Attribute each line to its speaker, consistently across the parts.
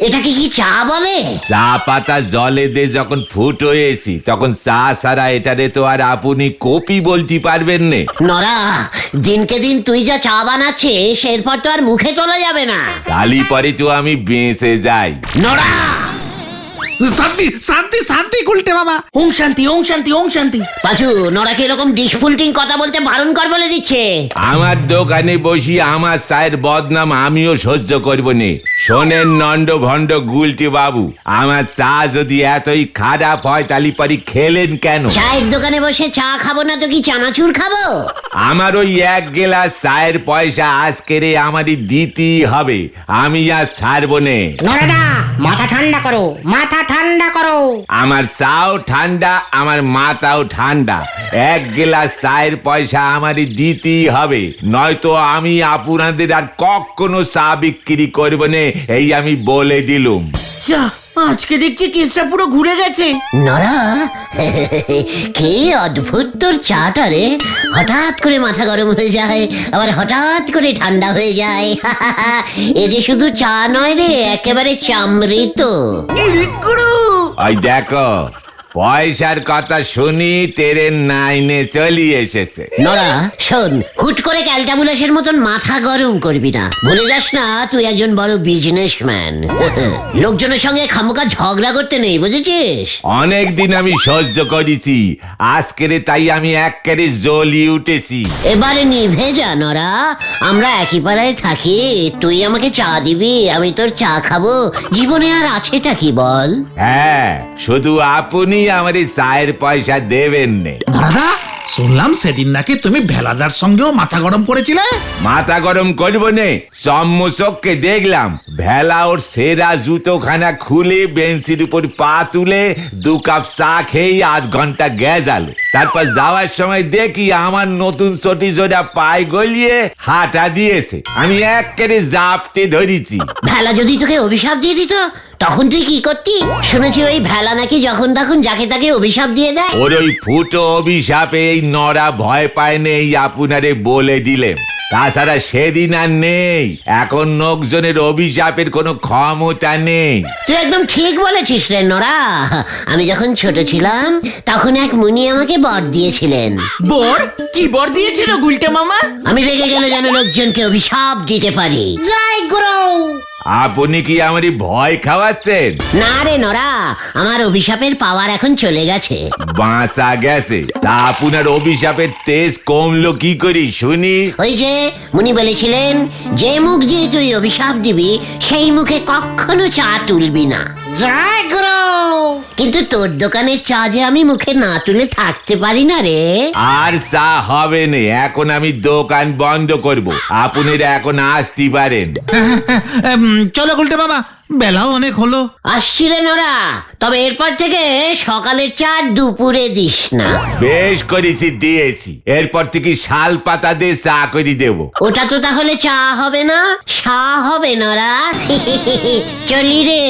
Speaker 1: এটাকে কি চা বলে?
Speaker 2: চা পাতা জলে দিয়ে যখন ফুটো হয়েছি তখন চা ছাড়া এটারে তো আর আপনি কপি বলতে পারবেন না।
Speaker 1: নরা, দিনকে দিন তুই যা চা বানাচ্ছিস এরপর তো আর মুখে তোলা যাবে না।
Speaker 2: কালি পরে তো আমি বেঁচে যাই।
Speaker 1: নরা,
Speaker 3: শান্তি শান্তি শান্তি গুলটে মামা।
Speaker 4: ওম শান্তি ওম শান্তি ওম শান্তি।
Speaker 1: পাঁচু, নরাকে এরকম ডিসফুলটিং কথা বলতে বারণ কর বলে দিচ্ছে।
Speaker 2: আমার দোকানে বসি আমার চায়ের বদনাম আমিও সহ্য করব নে। শোনেন নন্দ ভণ্ড গুলটি বাবু, আমার চা যদি এতই খারাপ হয় তাহলে পরে খেলেন কেন?
Speaker 1: চায়ের দোকানে বসে চা খাবো না তো কি চানাচুর খাবো?
Speaker 2: আমার ওই এক গ্লাস চায়ের পয়সা আজকেরে আমারই দিতেই হবে, আমি আর ছাড়বো নে।
Speaker 5: নরেদা, মাথা ঠান্ডা করো, মাথা ঠান্ডা করো।
Speaker 2: আমার চাও ঠান্ডা, আমার মাথাও ঠান্ডা। এক গ্লাস চায়ের পয়সা আমারই দিতেই হবে, নয়তো আমি আপনাদের আর কখনো চা বিক্রি করবো না, এই আমি বলে দিলুম।
Speaker 4: যা, আজকে দেখছি কেসটা পুরো ঘুরে গেছে।
Speaker 1: নরা, কি অদ্ভুত তোর চাটা রে। হঠাৎ করে মাথা গরম হয়ে যায়, আবার হঠাৎ করে ঠান্ডা হয়ে যায়। এ যে শুধু চা নয় রে, একেবারে চামৃত।
Speaker 2: ওই দেখো, পয়সার কথা শুনি ট্রেন নাইনে চলি এসেছে।
Speaker 1: নরা শোন, হুট করে ক্যালটাবুলাসের মতন মাথা গরম করবি না। ভুলে যাস না তুই একজন বড় বিজনেসম্যান। লোকজনের সঙ্গে খামোকা ঝগড়া করতে নেই, বুঝেছিস?
Speaker 2: অনেক দিন আমি সহ্য করেছি, আজকেরে তাই আমি একেবারে জ্বলি উঠেছি।
Speaker 1: এবারে নিভে যা নরা, আমরা একই পাড়ায় থাকি। তুই আমাকে চা দিবি, আমি তোর চা খাবো, জীবনে আর আছেটা কি বল?
Speaker 2: হ্যাঁ, শুধু আপনি আমার এই চায়ের পয়সা দেবেন নে।
Speaker 3: দাদা, শুনলাম সেদিন নাকি তুমি ভেলাদার সঙ্গেও মাথা গরম করেছিলে।
Speaker 2: মাথা গরম করবো নে, সম্মুচককে দেখলাম ভেলা ওর সেরা জুতোখানা খুলে বেঞ্চির উপর পা তুলে 2 কাপ চা খেয়ে 8 ঘন্টা গেজাল। তারপর যাওয়ার সময় দেখি আমার নতুন চটি জোড়া পায়ে গলিয়ে হাঁটা দিয়েছে। আমি একেবারে জাপটে ধরেছি।
Speaker 1: ভেলা যদি তোকে অভিশাপ দিয়ে দিত তখন তুই কি করতি? শুনেছি ওই ভেলা নাকি যখন তখন যাকে তাকে অভিশাপ দিয়ে দেয়।
Speaker 2: ওর ওই ফুটো অভিশাপে এই নরা ভয় পায় নেই, আপনারে বলে দিলেন। তাছাড়া সেদিন আর নেই, এখন লোকজনের অভিশাপের কোনো ক্ষমতা নেই।
Speaker 1: তুই একদম ঠিক বলেছিস রে নরা। আমি যখন ছোট ছিলাম তখন এক মুনি আমাকে বর দিয়েছিলেন।
Speaker 4: বর? কি বর দিয়েছিল গুলটে মামা?
Speaker 1: আমি রেগে গেলে যেন লোকজনকে অভিশাপ দিতে পারি।
Speaker 5: জয় গুরু।
Speaker 2: আপনি কি আমারই ভয় খাওয়াচ্ছেন?
Speaker 1: না রে নরা, আমার অভিশাপের পাওয়ার এখন চলে গেছে।
Speaker 2: বাঁচা গেছে? তা আপনার অভিশাপের তেজ কমলো কি করি শুনি?
Speaker 1: ওই যে মুনি বলেছিলেন, যে মুখ দিয়ে তুই অভিশাপ দিবি সেই মুখে কখনো চা তুলবি না।
Speaker 5: জয় গুরু।
Speaker 1: কিন্তু তোর দোকানের চা যে আমি মুখে না তুলে থাকতে পারি না রে।
Speaker 2: আর চা হবে না, এখন আমি দোকান বন্ধ করব, আপনারা এখন আসতে পারেন।
Speaker 3: চলো গুলটে মামা, বেলাও অনেক হলো।
Speaker 1: আসছি রে নরা, তবে এরপর থেকে সকালের চা দুপুরে দিস না।
Speaker 2: বেশ করেছি, দিয়েছি। এরপর থেকে শাল পাতা দিয়ে চা করে দেব।
Speaker 1: ওটা তো তাহলে চা হবে না, সা হবে নরা। চলি রে।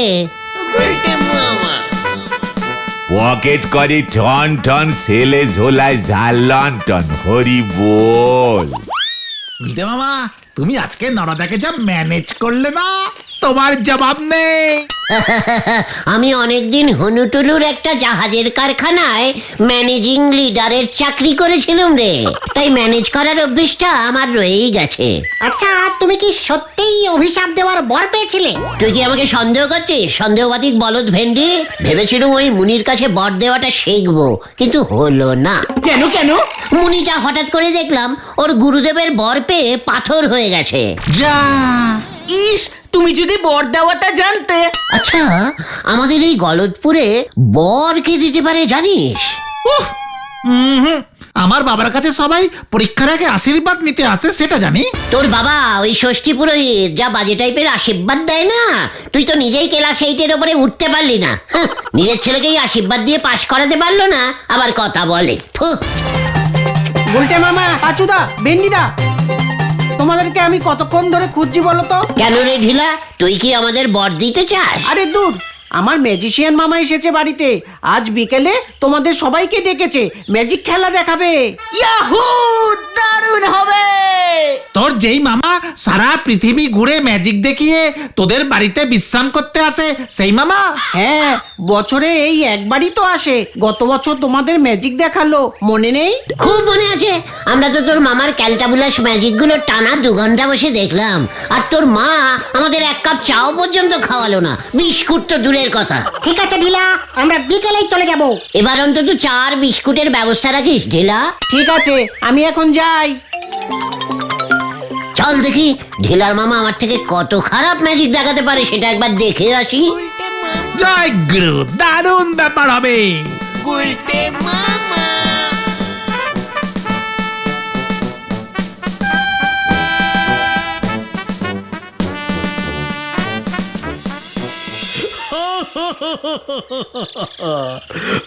Speaker 2: পকেট করে ঠন ঠন, ছেলে ঝোলায় ঝাল লন্ঠন, হরি বল।
Speaker 3: গুলটে মামা, তুমি আজকে নরদাকে যা ম্যানেজ করলে না, তোমার জবাব নেই।
Speaker 1: আমি অনেকদিন হনুটুলুর একটা জাহাজের কারখানায় ম্যানেজিং লিডারের চাকরি করেছিলাম রে, তাই ম্যানেজ করার অভ্যেসটা আমার রয়েই গেছে।
Speaker 5: আচ্ছা, তুমি কি সত্যিই অভিশাপ দেওয়ার বর পেয়েছিলে?
Speaker 1: তুই কি আমাকে সন্দেহ করছিস? সন্দেহবাদিক বলদ ভেন্ডি। ভেবেছিলাম ওই মুনির কাছে বর দেওয়াটা শিখবো, কিন্তু হলো না।
Speaker 4: কেন কেন?
Speaker 1: মুনিটা হঠাৎ করে দেখলাম ওর গুরুদেবের বর পেয়ে পাথর হয়ে গেছে।
Speaker 3: যা,
Speaker 4: ইস, তুমি যদি বর দেওয়াটা জানতে।
Speaker 1: আচ্ছা, আমাদের এই গলদপুরে বর কে দিতে পারে জানিস?
Speaker 3: উহ, আমার বাবার কাছে সবাই পরীক্ষার আগে আশীর্বাদ নিতে আসে, সেটা জানি।
Speaker 1: তোর বাবা ওই ষষ্ঠী পুরোহিত যা বাজে টাইপের আশীর্বাদ দেয় না, তুই তো নিজেই ক্লাস 8-এর ওপরে উঠতে পারলি না। নিজের ছেলেকেই আশীর্বাদ দিয়ে পাশ করাতে পারলো না, আবার কথা বলে।
Speaker 6: গুলটে মামা, পাচুদা, ভেন্ডিদা, তোমাদেরকে আমি কতক্ষণ ধরে খুঁজছি বলো তো?
Speaker 1: কেন রে ঢিলা, তুই কি আমাদের বর দিতে চাস?
Speaker 6: আরে দূর, আমার ম্যাজিশিয়ান মামা এসেছে বাড়িতে। আজ বিকেলে তোমাদের সবাইকে ডেকেছে, ম্যাজিক খেলা দেখাবে।
Speaker 4: ইয়াহু, দারুণ হবে।
Speaker 3: তোর যেই মামা সারা পৃথিবী ঘুরে ম্যাজিক দেখিয়ে তোদের বাড়িতে বিশ্রাম করতে আসে, সেই মামা?
Speaker 6: হ্যাঁ, বছরে এই একবারই তো আসে। গত বছর তোমাদের ম্যাজিক দেখালো, মনে নেই?
Speaker 1: খুব মনে আছে। আমরা তো তোর মামার ক্যালটাবুলাস ম্যাজিক গুলো টানা 2 ঘন্টা বসে দেখলাম। আর তোর মা আমাদের 1 কাপ চাও পর্যন্ত খাওয়ালো না, বিস্কুট তো দূরের কথা।
Speaker 5: ঠিক আছে ঢিলা, আমরা বিকেলেই চলে যাব।
Speaker 1: এবার অন্তত 4 বিস্কুটের ব্যবস্থা রাখিস ঢিলা।
Speaker 6: ঠিক আছে, আমি এখন যাই।
Speaker 1: চল দেখি ঢিলার মামা আমার থেকে কত খারাপ ম্যাজিক দেখাতে পারে সেটা একবার দেখে আসি।
Speaker 3: জয় গুরু, দারুণ ব্যাপার হবে।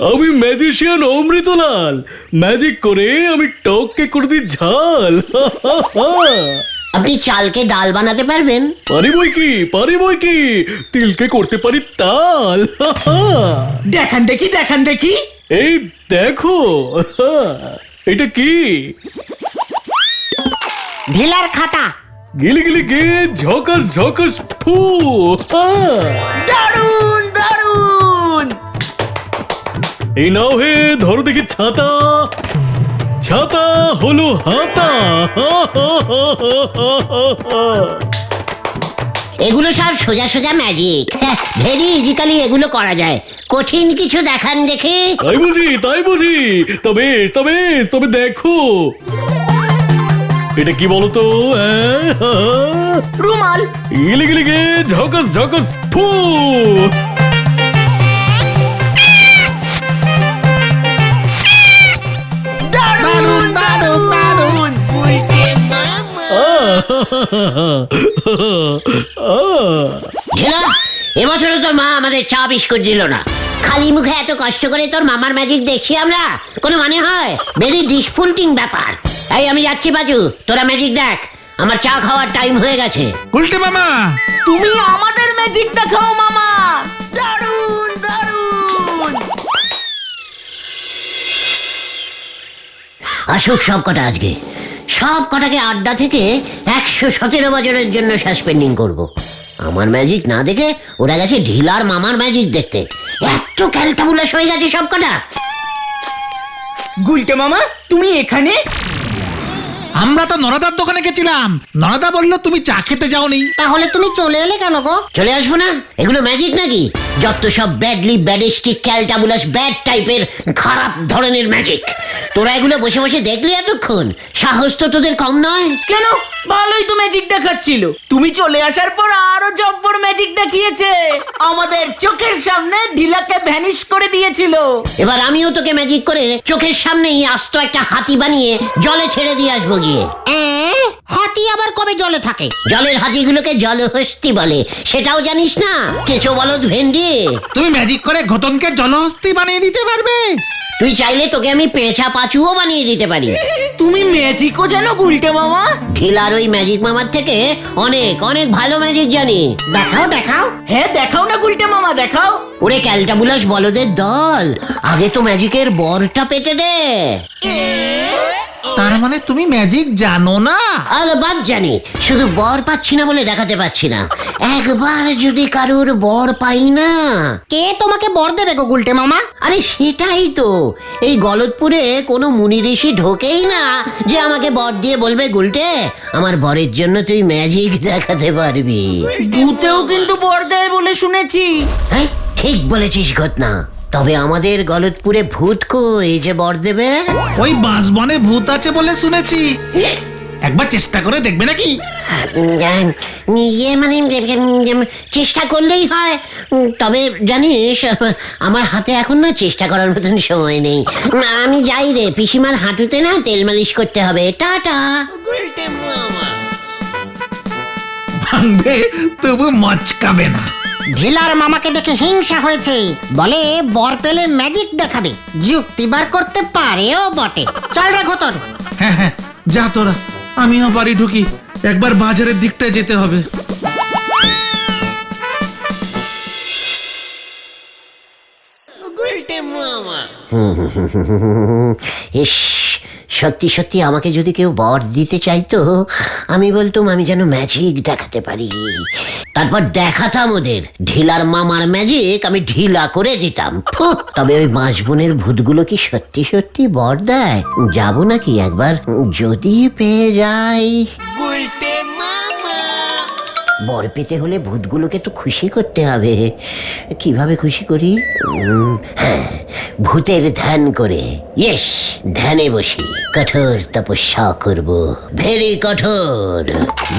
Speaker 7: আমি ম্যাজিশিয়ান অমৃতলাল, ম্যাজিক করে আমি টককে করে দিই ঝাল।
Speaker 1: আপনি চালকে ডাল বানাতে পারবেন?
Speaker 7: পারি বই কি তিলকে করতে পারি তাল।
Speaker 4: দেখান দেখি, দেখান দেখি।
Speaker 7: এই দেখো, এটা কি?
Speaker 5: ঢিলার খাতা।
Speaker 7: গিলি গিলি গে ঝকাস ঝকাস ফু।
Speaker 4: দারুণ দারুণ।
Speaker 7: এই নাও হে, ধরো দেখি ছাতা, ছাতা হলো হাতা।
Speaker 1: এগুলো সব সোজা সোজা ম্যাজিক, ভেরি ইজিক্যালি এগুলো করা যায়। কঠিন কিছু দেখান দেখি।
Speaker 7: তাই বুঝি, তবে দেখো এটা কি বলতো?
Speaker 4: রুমাল।
Speaker 7: গিলি গিলি গে ঝকাস ঝকাস ফু।
Speaker 4: দারুণ দারুণ দারুণ।
Speaker 1: ঢেলা, এবছরও তোর মা আমাদের চা বিস্কুট দিল না। খালি মুখে এত কষ্ট করে তোর মামার ম্যাজিক দেখছি আমরা, কোনো মানে হয়? ভেরি ডিসফুলটিং ব্যাপার। এই আমি যাচ্ছি বাজু, তোরা ম্যাজিক দেখ, আমার চা খাওয়ার টাইম হয়ে গেছে।
Speaker 3: উল্টে মামা,
Speaker 4: তুমি আমাদের ম্যাজিক দেখাও মামা। দারুণ দারুণ।
Speaker 1: আসুক সব কটা আজকে, সব কটাকে আড্ডা থেকে 117 বছরের জন্য সাসপেন্ডিং করব। আমার ম্যাজিক না দেখে ওরা গেছে ঢিলার মামার ম্যাজিক দেখতে। এত ক্যালটাবুলাস হয়ে গেছে সব কটা।
Speaker 4: গুলটে মামা, তুমি এখানে?
Speaker 3: আমরা তো নরাদার দোকানে গেছিলাম। নরাদা বললো তুমি চা খেতে যাওনি।
Speaker 5: তাহলে তুমি চলে এলে কেন গো?
Speaker 1: চলে আসবো না? এগুলো ম্যাজিক নাকি? যত সব ব্যাডলি ব্যাডিস্টিক ক্যালটাবুলাস ব্যাড টাইপের খারাপ ধরনের ম্যাজিক। তোরা এগুলো বসে বসে দেখলি এতক্ষণ? সাহস তো তোদের কম নয়।
Speaker 4: কেন, ভালোই তো ম্যাজিক দেখাচ্ছিল। তুমি চলে আসার পর আরো জব্বর ম্যাজিক দেখিয়েছে। আমাদের চোখের সামনে ঢিলাকে ভ্যানিশ করে দিয়েছিল।
Speaker 1: এবার আমিও তোকে ম্যাজিক করে চোখের সামনেই আস্ত একটা হাতি বানিয়ে জলে ছেড়ে দিয়ে আসবো গিয়ে।
Speaker 5: হাতি আবার কবে জলে থাকে?
Speaker 1: জলের হাতিগুলোকে জলহস্তি বলে, সেটাও জানিস না? কেঁচো বলদ ভেন্ডি।
Speaker 3: তুমি ম্যাজিক করে ঘটনকে জলহস্তি বানিয়ে দিতে পারবে।
Speaker 1: তুই চাইলে তোকে আমি পেঁচা পাঁচুও বানিয়ে দিতে পারি।
Speaker 4: তুমি ম্যাজিকও জানো গুলটে মামা?
Speaker 1: ঢিলার ওই ম্যাজিক মামার থেকে অনেক অনেক ভালো ম্যাজিক জানি।
Speaker 5: দেখাও দেখাও।
Speaker 4: হ্যাঁ দেখাও না গুলটে মামা, দেখাও।
Speaker 1: ওরে ক্যালটাবুলাস বলদের দল, আগে তো ম্যাজিকের বরটা পেতে দে।
Speaker 3: তার মানে তুমি ম্যাজিক জানো না?
Speaker 1: আলবাদ জানি, শুধু বর পাচ্ছি না বলে দেখাতে পাচ্ছি না। একবার যদি কারোর বর পাই না।
Speaker 5: কে তোমাকে বর দেবে গো গুলটে মামা?
Speaker 1: আরে সেটাই তো, এই গলতপুরে কোনো মুনি ঋষি ঢোকেই না যে আমাকে বর দিয়ে বলবে গুলটে আমার বরের জন্য তুই ম্যাজিক দেখাতে পারবি।
Speaker 4: ভূতেও কিন্তু বর দেয় বলে শুনেছি।
Speaker 1: হ্যাঁ ঠিক বলেছিস ঘটনা। তবে আমাদের গলতপুরে ভূত কই যে বর দেবে?
Speaker 3: ওই বাঁশবনে ভূত আছে বলে শুনেছি। একবার চেষ্টা করে দেখবে নাকি?
Speaker 1: ইয়ে মানে চেষ্টা করলেই হয়। তবে জানিস আমার হাতে এখন না চেষ্টা করার মতন সময় নেই। আমি যাই রে, পিসিমার হাঁটুতে না তেল মালিশ করতে হবে। টাটা।
Speaker 3: ভাঙবে তবু মচকাবে না।
Speaker 5: ঢিলার মামাকে দেখে হিংসা হয়েছে, বলে বর পেলে ম্যাজিক দেখাবে। যুক্তি বার করতে পারেও বটে। চল রে ঘটন।
Speaker 3: হ্যাঁ হ্যাঁ, যা তোরা, আমিও বাড়ি ঢুকি। একবার বাজারের দিকটা যেতে হবে।
Speaker 1: এই ঢিলা, এ বছরও তোর মামার ম্যাজিক দেখাতে পারবি?
Speaker 3: হ্যাঁ, হ্যাঁ, যা তোরা, আমিও বাড়ি ঢুকি। একবার বাজারের দিকটা যেতে হবে।
Speaker 1: ঢিলা, ইস, সত্যি সত্যি আমাকে যদি কেউ বর দিতে চাইতো, আমি বলতুম আমি যেন ম্যাজিক দেখাতে পারি, তারপর দেখাতাম ওদের ঢিলার মামার ম্যাজিক আমি ঢিলা করে দিতাম। ফুহ, তবে ওই বাঁশবনের ভূতগুলো কি সত্যি সত্যি বর দেয়? যাবো নাকি একবার, যদি পেয়ে যাই। বর পেতে হলে ভূতগুলোকে তো খুশি করতে হবে। কিভাবে খুশি করি? হ্যাঁ, ভূতের ধ্যান করে। ইয়েস, ধ্যানে বসি, কঠোর তপস্যা করব, ভেরি কঠোর।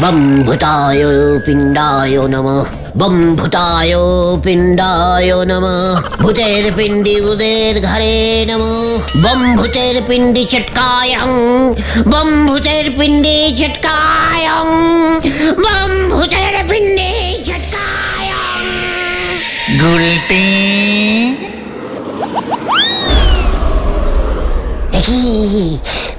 Speaker 1: বম ভূতায় পিণ্ডায় নমঃ, বম ভূতায় পিণ্ডায় নমঃ, ভূতের পিণ্ডি উদের ঘরে নমঃ, বম ভূতের পিণ্ডি চটকায়ং, বম ভূতের পিণ্ডি চটকায়ং, বম ভূতের পিণ্ডি চটকায়ং।
Speaker 3: গুলটে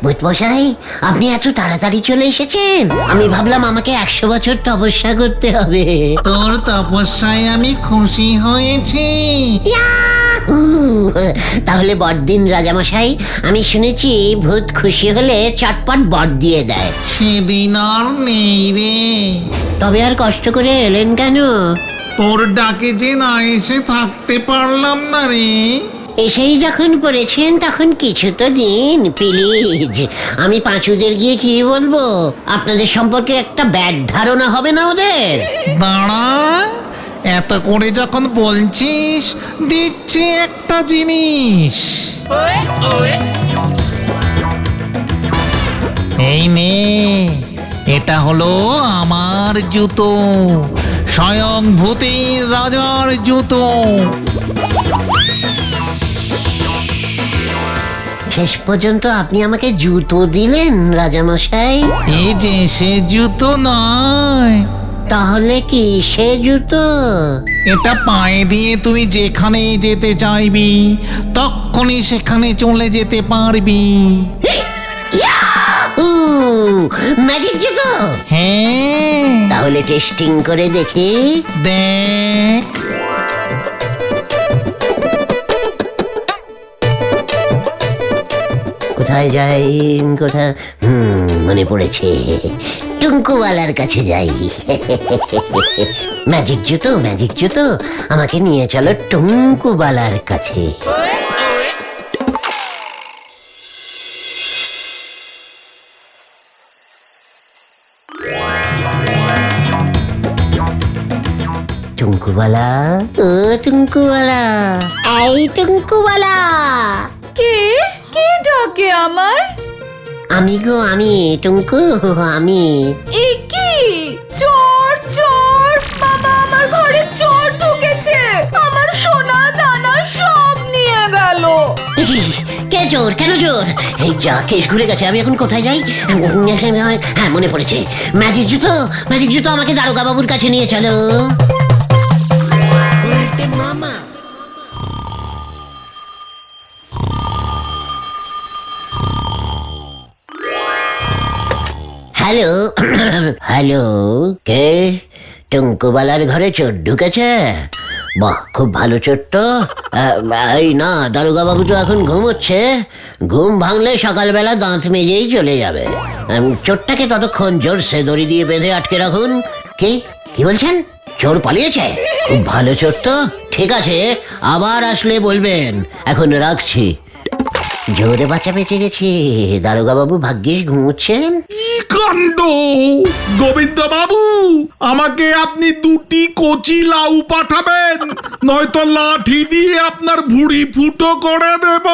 Speaker 1: ভূতমশাই, আপনি এত তাড়াতাড়ি চলে এসেছেন? আমি ভাবলাম আমাকে 100 বছর তপস্যা করতে হবে।
Speaker 3: তোর তপস্যায় আমি খুশি হয়েছি।
Speaker 1: তাহলে বড়দিন রাজামশাই, আমি শুনেছি ভূত খুশি হলে চটপট বর দিয়ে দেয়।
Speaker 3: সেদিন আর নেই রে।
Speaker 1: তবে আর কষ্ট করে এলেন কেন?
Speaker 3: তোর ডাকে যে না এসে থাকতে পারলাম না রে।
Speaker 1: এসেই যখন করেছেন তখন কিছু তো দিন প্লিজ। আমি পাঁচুদের গিয়ে কি বলবো? আপনাদের সম্পর্কে একটা ব্যাড ধারণা হবে না ওদের?
Speaker 3: দাঁড়া, এত করে যখন বলছিস দিচ্ছি একটা জিনিস। এই নে, এটা হলো আমার জুতো, স্বয়ং ভূতের রাজার জুতো।
Speaker 1: শেষ পর্যন্ত আপনি আমাকে জুতো দিলেন রাজামশাই?
Speaker 3: এই যে সে জুতো নয়,
Speaker 1: তাহলে কি সে জুতো?
Speaker 3: এটা পায়ে দিয়ে তুই যেখানে যেতে চাইবি তখনই সেখানে চলে যেতে পারবি।
Speaker 1: ম্যাজিক জুতো?
Speaker 3: হ্যাঁ,
Speaker 1: তাহলে টেস্টিং করে দেখি।
Speaker 3: দেখ।
Speaker 1: কোথায় যাই, কোথায়? মনে পড়েছে, টুঙ্কুওয়ালার কাছে যাই। ম্যাজিক জুতো, ম্যাজিক জুতো, আমাকে নিয়ে চলো টুঙ্কুওয়ালার কাছে। টুঙ্কুওয়ালা, ও টুঙ্কুওয়ালা, এই টুঙ্কুওয়ালা।
Speaker 8: কে কে ডাকে আমায়?
Speaker 1: আমি গো, আমি টুঙ্কু, আমি।
Speaker 8: এ কি? চোর চোর! বাবা, আমার ঘরে চোর ঢুকেছে, আমার সোনা দানা সব নিয়ে গেল।
Speaker 1: কে চোর? কেন চোর? এই যা, কেস ঘুরে গেছে। আমি এখন কোথায় যাই? হ্যাঁ, মনে পড়েছে, ম্যাজিক জুতো, ম্যাজিক জুতো, আমাকে দারোগা বাবুর কাছে নিয়ে চলো। মামা, হ্যালো হ্যালো, কে? টুঙ্কুবালার ঘরে চোর ঢুকেছে? বাহ, খুব ভালো চোর তো। এই না, দারোগা বাবু তো এখন ঘুমোচ্ছে। ঘুম ভাঙলে সকালবেলা দাঁত মেজেই চলে যাবে। চোরটাকে ততক্ষণ জোরসে দড়ি দিয়ে বেঁধে আটকে রাখুন। কি কি বলছেন? চোর পালিয়েছে? খুব ভালো চোর তো। ঠিক আছে, আবার আসলে বলবেন। এখন রাখছি। জোরে বাঁচা বেঁচে গেছি। দারোগা বাবু ভাগ্যিস ঘুমোচ্ছেন।
Speaker 3: কি কাণ্ড! গোবিন্দ বাবু, আমাকে আপনি 2টি কচি লাউ পাঠাবেন, নয়তো লাঠি দিয়ে আপনার ভুঁড়ি ফুটো করে দেব।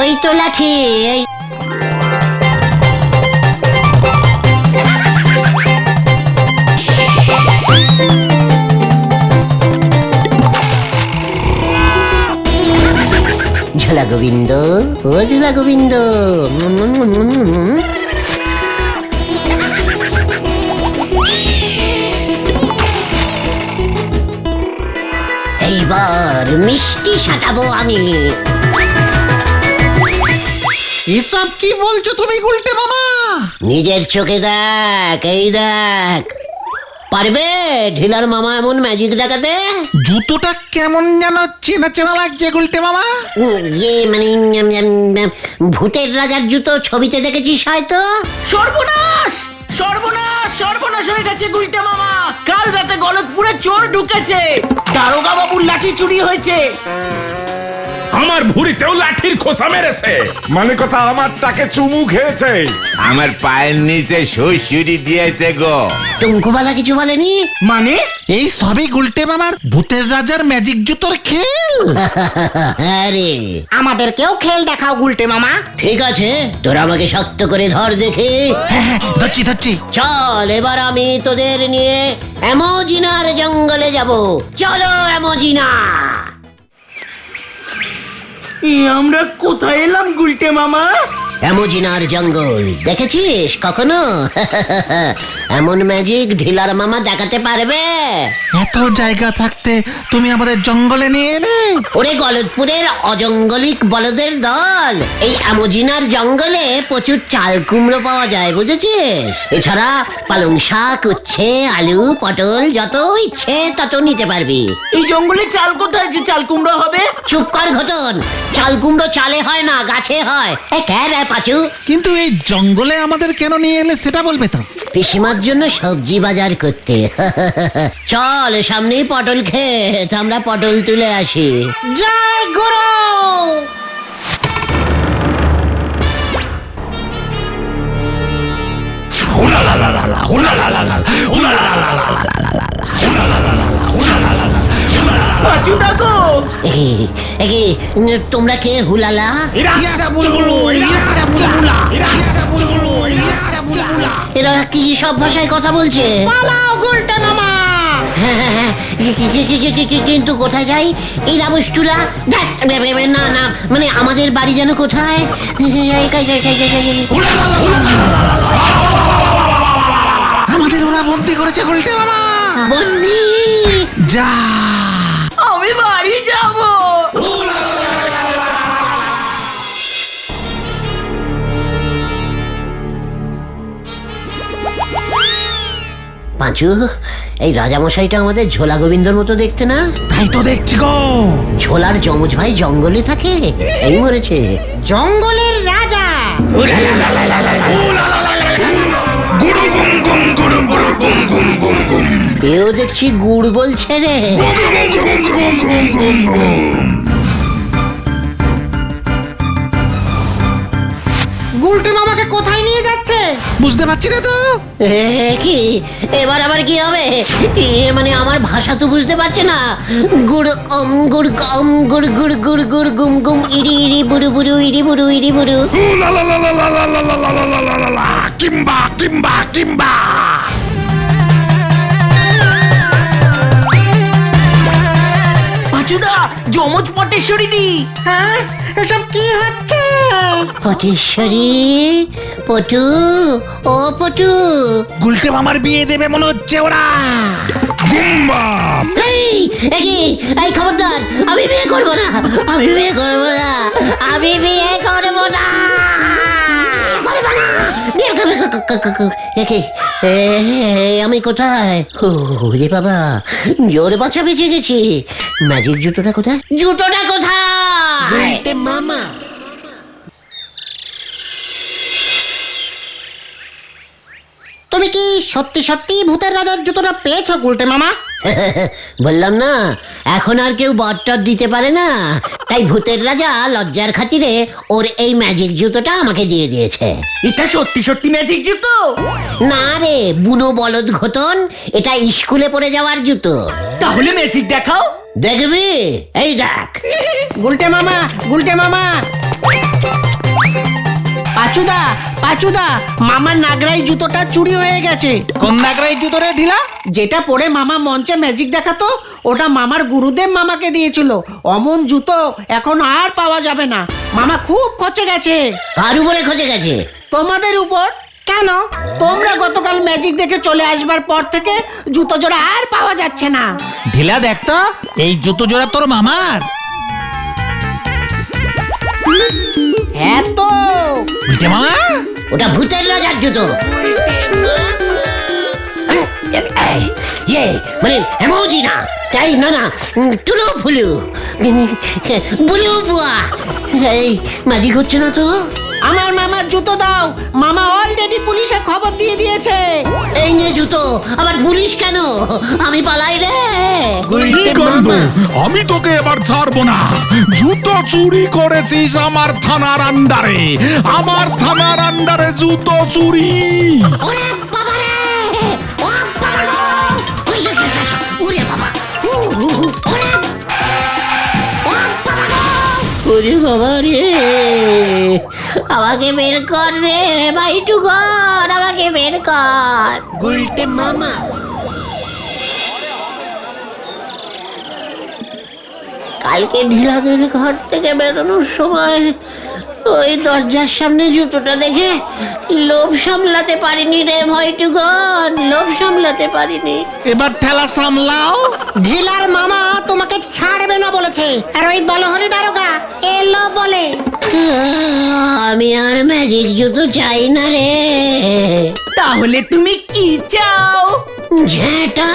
Speaker 1: ওই তো লাঠি। ঝোলা গোবিন্দ, ও ঝোলা গোবিন্দ। এইবার মিষ্টি সাঁটাবো আমি।
Speaker 3: এসব কি বলছো তুমি গুলটে মামা?
Speaker 1: নিজের চোখে দেখ, এই দেখ, পারবে ঢিলার মামা এমন ম্যাজিক দেখাতে?
Speaker 3: জুতোটা কেমন যেন চেনা চেনা লাগছে গুলটে মামা।
Speaker 1: মানে ভূতের রাজার জুতো ছবিতে দেখেছিস হয়তো।
Speaker 4: সর্বনাশ সর্বনাশ সর্বনাশ হয়ে গেছে গুলটে মামা। কাল রাতে গলতপুরে চোর ঢুকেছে, দারোগা বাবুর লাঠি চুরি হয়েছে।
Speaker 9: আমার ভুঁড়িতেও লাঠির খোসা মেরেছে।
Speaker 2: মানে কথা আমার তাকে চুমু খেয়েছে, আমার পায়ের নিচে শ্বশুরি দিয়েছে গো।
Speaker 1: টুঙ্কুবালা কিছু বলেনি?
Speaker 4: মানে
Speaker 3: এই সবই গুলটে মামার ভূতের রাজার ম্যাজিক জুতোর খেল।
Speaker 1: হ্যাঁ রে,
Speaker 5: আমাদেরকেও খেল দেখাও গুলটে মামা।
Speaker 1: ঠিক আছে, তোরা আমাকে শক্ত করে ধর দেখে।
Speaker 3: ধরছি ধরছি।
Speaker 1: চল এবার আমি তোদের নিয়ে অ্যামোজিনার জঙ্গলে যাব। চলো অ্যামোজিনা।
Speaker 4: আমরা কোথায় এলাম গুলটে মামা?
Speaker 1: অ্যামোজিনার জঙ্গল দেখেছিস কখনো? এমন ম্যাজিক ঢিলার মামা দেখাতে পারবে?
Speaker 3: এত জায়গা থাকতে তুমি আমাদের জঙ্গলে নিয়ে এলে।
Speaker 1: ওরে গলতপুরের অজঙ্গলিক বলদের দল, এই অ্যামোজিনার জঙ্গলে প্রচুর চাল কুমড়ো পাওয়া যায় বুঝেছিস। এছাড়া পালং শাক, উচ্ছে, আলু, পটল যত ইচ্ছে তত নিতে পারবি।
Speaker 4: এই জঙ্গলে চাল কোথায় যে চাল কুমড়ো হবে?
Speaker 1: চুপ কর ঘটন, চাল কুমড়ো চালে হয় না গাছে হয়। রে পাচু,
Speaker 3: কিন্তু এই জঙ্গলে আমাদের কেন নিয়ে এলে সেটা বলবে তো?
Speaker 1: পিসিমার জন্য সবজি বাজার করতে। চল সামনেই পটল ক্ষেত, আমরা পটল তুলে আসি।
Speaker 5: জয় গুরু।
Speaker 4: পাঁচুদা গো,
Speaker 1: তোমরা কে হুলালা? এরা কি সব ভাষায় কথা বলছে?
Speaker 5: পালাও গুলটে মামা।
Speaker 1: হ্যাঁ, কিন্তু কোথায় যাই? এই রাবুস্টুলা না না, মানে আমাদের বাড়ি যেন কোথায়?
Speaker 3: আমাদের ওরা বন্দি করেছে গুলটে মামা।
Speaker 1: বন্দি?
Speaker 3: যা,
Speaker 4: আমি বাড়ি যাব।
Speaker 1: পাঁচু, এই রাজামশাইটা আমাদের ঝোলা গোবিন্দর মতো দেখতে না?
Speaker 3: তাই তো দেখছি গো।
Speaker 1: ঝোলার যমজ ভাই জঙ্গলে থাকে, এই মরেছে।
Speaker 5: জঙ্গলের রাজা।
Speaker 1: এও দেখছি গুড় বলছে রে।
Speaker 5: গুলটে মামাকে কোথায় নিয়ে যাচ্ছে?
Speaker 3: বুঝতে পারছি না তো।
Speaker 1: কি এবার আবার কি হবে? মানে আমার ভাষা তো বুঝতে পারছে না। গুড় কম গুড় কম গুড় গুড় গুড় গুড় গুম গুম ইরি ইরি বুড়ু বুড়ু ইরি বুড়ু ইরি বুড়ু।
Speaker 9: কিম্বা কিম্বা কিম্বা।
Speaker 4: পাঁচুদা, যমজ পটেশ্বরী দি।
Speaker 5: হ্যাঁ, এসব কি হচ্ছে?
Speaker 1: পটেশ্বরী, পটু, ও পটু।
Speaker 3: গুলটে মামার বিয়ে দেবে মনে হচ্ছে ওরা।
Speaker 1: এই খবরদার, আমি বিয়ে করবো না, আমি বিয়ে করবো না, আমি বিয়ে করবো না। আমি কোথায়? রে বাবা, জোরে বাঁচা বেঁচে গেছি। ম্যাজিক জুতোটা কোথায়? জুতোটা কোথায়? মামা,
Speaker 5: তুমি কি সত্যি সত্যি ভূতের রাজার জুতোটা পেয়েছো গুলটে মামা?
Speaker 1: বললাম না, এখন আর কেউ বটটর দিতে পারে না, তাই ভূতের রাজা লজ্জার খাতিরে ওর এই ম্যাজিক জুতোটা আমাকে দিয়ে দিয়েছে।
Speaker 4: এটা সত্যি সত্যি ম্যাজিক জুতো?
Speaker 1: না রে বুনো বলদ ঘটন, এটা স্কুলে পড়ে যাওয়ার জুতো।
Speaker 4: তাহলে ম্যাজিক দেখাও।
Speaker 1: দেখবি? এই দেখ।
Speaker 6: গুলটে মামা, গুলটে মামা। পাচুদা, পাচুদা, মামার নাগরাই জুতোটা চুরি হয়ে গেছে।
Speaker 3: কোন নাগরাই জুতো রে ঢিলা?
Speaker 6: যেটা পরে মামা মঞ্চে ম্যাজিক দেখাতো, ওটা মামার গুরুদেব মামাকে দিয়েছিল। অমন জুতো এখন আর পাওয়া যাবে না। মামা খুব খচে গেছে।
Speaker 1: কার উপরে খচে গেছে?
Speaker 6: তোমাদের উপর। কেন? তোমরা গতকাল ম্যাজিক দেখে চলে আসবার পর থেকে জুতো জোড়া আর পাওয়া যাচ্ছে না।
Speaker 3: ঢিলা দেখ তো, এই জুতো জোড়া তোর মামার।
Speaker 6: এত
Speaker 3: গুলটে মামা,
Speaker 1: ওটা ভূতের রাজার জুতো। ইয়ে মানে এমোজি না, তাই না না, টুলু ফুলু, বুলু বুয়া। এই ম্যাজিক হচ্ছে না তো।
Speaker 6: আমার মামার জুতো দাও, মামা অলরেডি পুলিশে খবর দিয়ে দিয়েছে।
Speaker 1: এই নে জুতো, আবার পুলিশ কেন? আমি পালাই রে।
Speaker 3: কি কাণ্ড! আমি তোকে এবার ছাড়বো না। জুতো চুরি করেছিস আমার থানার আন্ডারে, আমার থানার আন্ডারে জুতো চুরি।
Speaker 1: ওরে বাবা রে, ও বাবা গো! ওরে বাবা, ওরে বাবা গো! ওরে বাবা রে, আমাকে বের কর রে ভাইটু কর, আমাকে বের কর। গুলটে মামা। কালকে ঢিলাদের ঘর থেকে বেরোনোর সময় ওই দরজার সামনে জুতোটা দেখে লোভ সামলাতে পারিনি রে ভয়টুকন, লোভ সামলাতে পারিনি।
Speaker 3: এবার ঠেলা সামলাও।
Speaker 5: ঢিলার মামা তোমাকে ছাড়বে না বলেছে, আর ওই বলহরি দারোগা এলো বলে।
Speaker 1: আমি আর ম্যাজিক জুতো চাই না রে।
Speaker 4: তাহলে তুমি কি চাও?
Speaker 1: ঝেঁটা।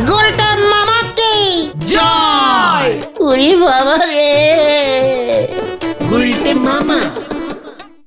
Speaker 5: গুলটে মামাকে
Speaker 4: জয়।
Speaker 1: ওরে বাবা রে। গুলটে মামা।